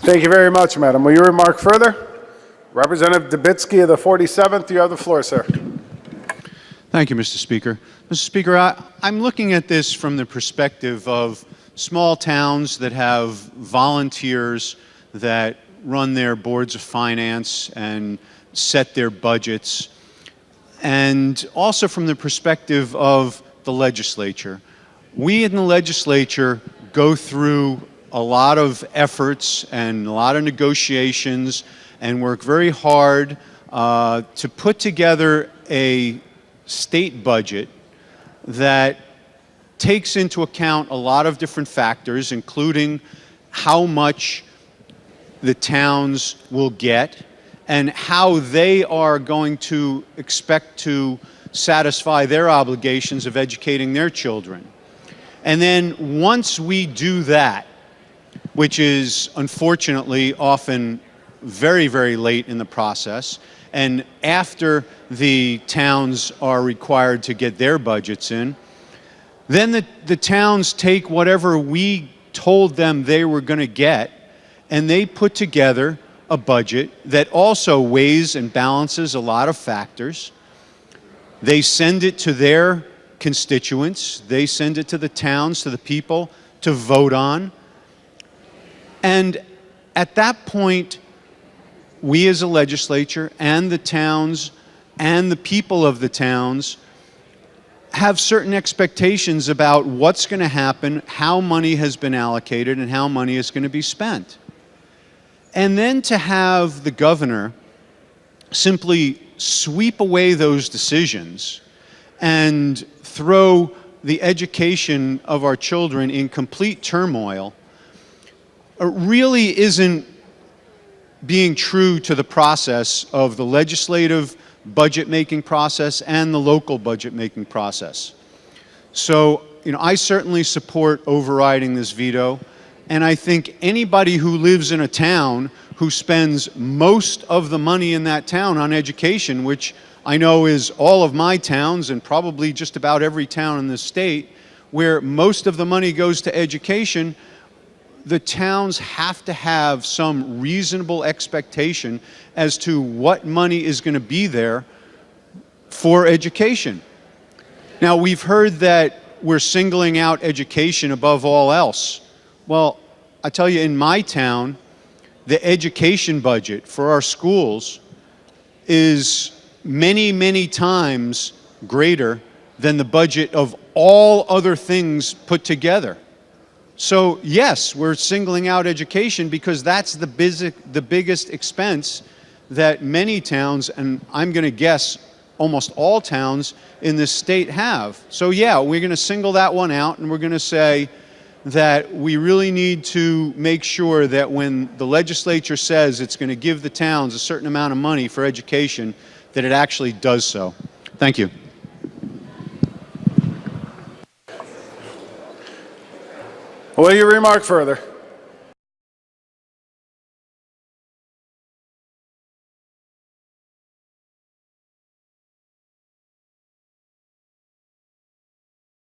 Thank you very much, madam. Will you remark further? Representative Dubitsky of the 47th, you have the floor, sir. Thank you, Mr. Speaker. Mr. Speaker, I'm looking at this from the perspective of small towns that have volunteers that run their boards of finance and set their budgets, and also from the perspective of the legislature. We in the legislature go through a lot of efforts and a lot of negotiations and work very hard to put together a state budget that takes into account a lot of different factors, including how much the towns will get and how they are going to expect to satisfy their obligations of educating their children. And then once we do that, which is unfortunately often very, very late in the process, and after the towns are required to get their budgets in, then the towns take whatever we told them they were going to get, and they put together a budget that also weighs and balances a lot of factors. They send it to their constituents, they send it to the towns, to the people to vote on. And at that point, we as a legislature and the towns and the people of the towns have certain expectations about what's going to happen, how money has been allocated, and how money is going to be spent. And then to have the governor simply sweep away those decisions and throw the education of our children in complete turmoil really isn't being true to the process of the legislative budget-making process and the local budget-making process. So, I certainly support overriding this veto, and I think anybody who lives in a town who spends most of the money in that town on education, which I know is all of my towns and probably just about every town in the state, where most of the money goes to education, the towns have to have some reasonable expectation as to what money is going to be there for education. Now, we've heard that we're singling out education above all else. Well, I tell you, in my town, the education budget for our schools is many, many times greater than the budget of all other things put together. So yes, we're singling out education because that's the biggest expense that many towns, and I'm going to guess almost all towns in this state have. So yeah, we're going to single that one out, and we're going to say that we really need to make sure that when the legislature says it's going to give the towns a certain amount of money for education, that it actually does so. Thank you. Will you remark further?